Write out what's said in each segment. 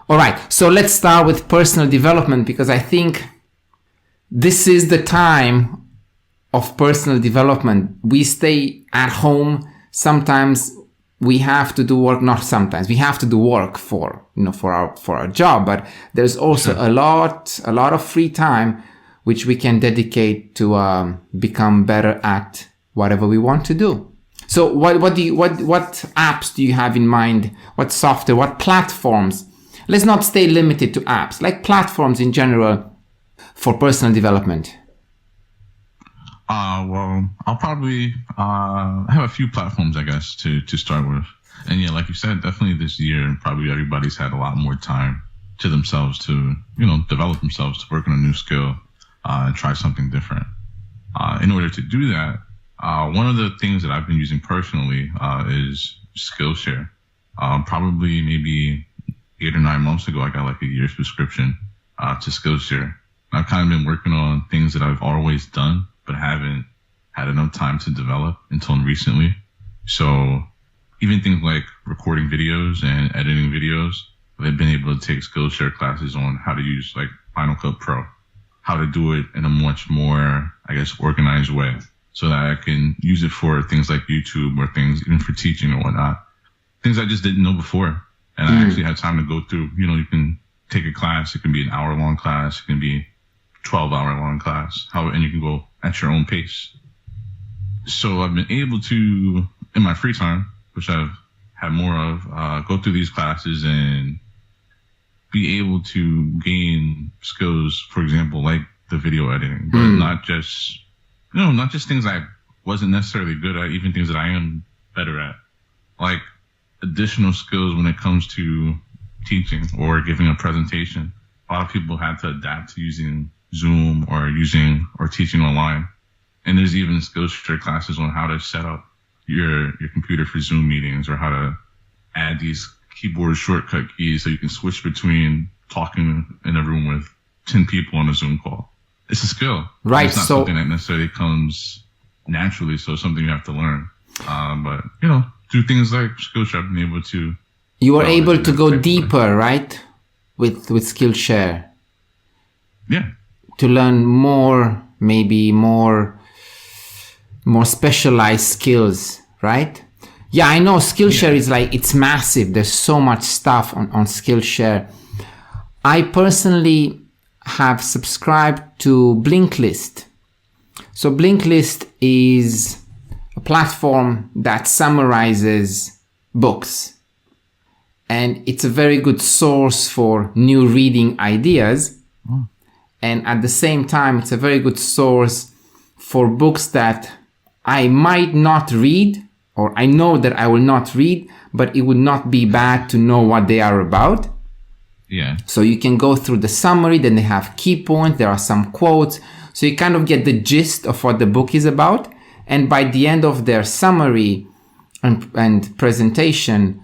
All right, so let's start with personal development, because I think this is the time of personal development. We stay at home. Sometimes we have to do work, not sometimes, we have to do work for our job, but there's also a lot of free time which we can dedicate to become better at whatever we want to do. So what apps do you have in mind? What software, what platforms? Let's not stay limited to apps, like platforms in general for personal development. Well, I'll probably have a few platforms, I guess, to start with. And yeah, like you said, definitely this year, probably everybody's had a lot more time to themselves to, develop themselves, to work on a new skill, and try something different. In order to do that, one of the things that I've been using personally is Skillshare. Probably maybe 8 or 9 months ago, I got like a year's subscription to Skillshare. I've kind of been working on things that I've always done, but haven't had enough time to develop until recently. So even things like recording videos and editing videos, I've been able to take Skillshare classes on how to use like Final Cut Pro, how to do it in a much more, I guess, organized way, so that I can use it for things like YouTube or things even for teaching or whatnot. Things I just didn't know before. And I actually had time to go through, you can take a class. It can be an hour-long class. It can be 12-hour-long class. And you can go at your own pace. So I've been able to, in my free time, which I've had more of, go through these classes and be able to gain skills, for example, like the video editing, but not just things I wasn't necessarily good at, even things that I am better at, like additional skills when it comes to teaching or giving a presentation. A lot of people had to adapt to using Zoom or teaching online. And there's even Skillshare classes on how to set up your computer for Zoom meetings, or how to add these keyboard shortcut keys so you can switch between talking in a room with 10 people on a Zoom call. It's a skill. Right. It's not something that necessarily comes naturally, so it's something you have to learn. But, through things like Skillshare, I've been able to... You were able to go deeper, right? With Skillshare. Yeah. To learn more, maybe more specialized skills, right? Yeah, I know Skillshare is it's massive. There's so much stuff on Skillshare. I personally have subscribed to Blinkist. So Blinkist is a platform that summarizes books. And it's a very good source for new reading ideas. And at the same time, it's a very good source for books that I might not read, or I know that I will not read, but it would not be bad to know what they are about. Yeah. So you can go through the summary, then they have key points, there are some quotes. So you kind of get the gist of what the book is about. And by the end of their summary and presentation,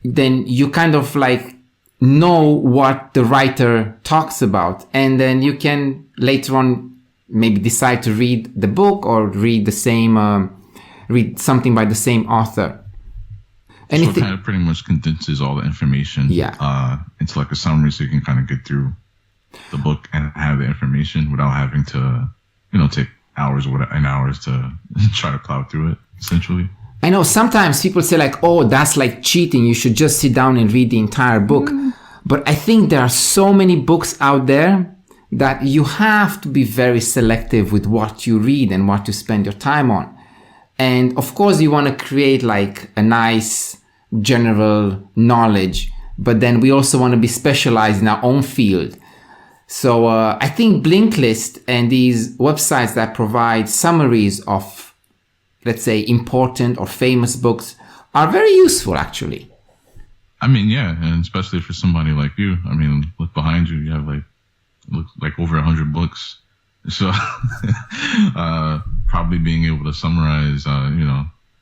then you kind of know what the writer talks about. And then you can later on maybe decide to read the book or read read something by the same author. So it kind of pretty much condenses all the information into a summary, so you can kind of get through the book and have the information without having to, take hours and hours to try to plow through it, essentially. I know sometimes people say oh, that's like cheating. You should just sit down and read the entire book. But I think there are so many books out there that you have to be very selective with what you read and what you spend your time on. And of course, you want to create a nice general knowledge, but then we also want to be specialized in our own field. So I think Blinkist and these websites that provide summaries of, let's say, important or famous books are very useful, actually. I mean, yeah, and especially for somebody like you. I mean, look behind you. You have like over 100 books. So probably being able to summarize,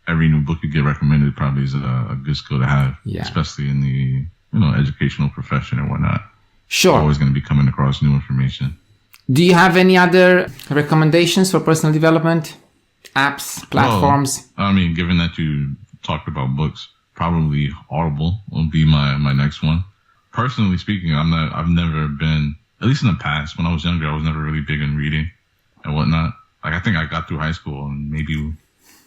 every new book you get recommended probably is a good skill to have, especially in the, educational profession and whatnot. Sure. You're always going to be coming across new information. Do you have any other recommendations for personal development? Apps, platforms? Well, I mean, given that you talked about books, probably Audible will be my next one. personally speaking, I've never been, at least in the past, when I was younger, I was never really big in reading and whatnot. Like, I think I got through high school and maybe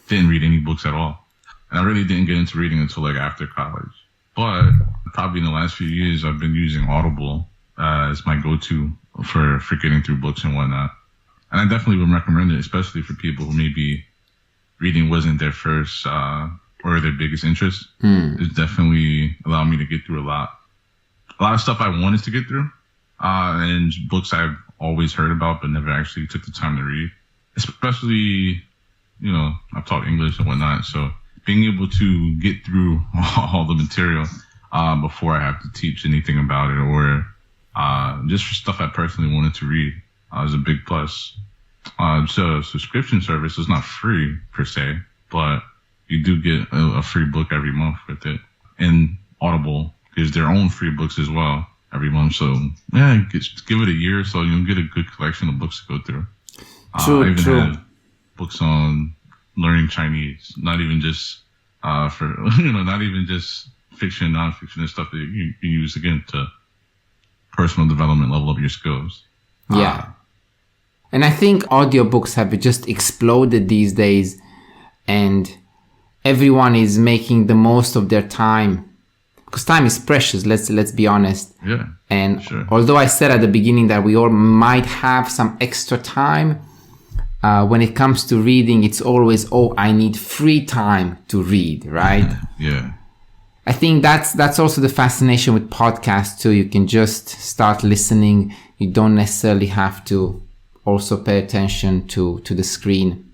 didn't read any books at all. And I really didn't get into reading until like after college. But probably in the last few years, I've been using Audible as my go-to for getting through books and whatnot. And I definitely would recommend it, especially for people who maybe reading wasn't their first or their biggest interest. It's definitely allowed me to get through a lot of stuff I wanted to get through, and books I've always heard about but never actually took the time to read. Especially, you know, I've taught English and whatnot, so being able to get through all the material before I have to teach anything about it, or just for stuff I personally wanted to read, is a big plus. So subscription service is not free per se, but you do get a free book every month with it. And Audible gives their own free books as well every month. So yeah, give it a year, so you'll get a good collection of books to go through. I even had books on learning Chinese, not even just not even just fiction, nonfiction, and stuff that you can use again to personal development, level up your skills. Yeah. And I think audiobooks have just exploded these days, and everyone is making the most of their time, because time is precious. Let's be honest. Yeah. And sure. Although I said at the beginning that we all might have some extra time, when it comes to reading, it's always, I need free time to read, right? Yeah. I think that's also the fascination with podcasts too. You can just start listening. You don't necessarily have to also pay attention to the screen.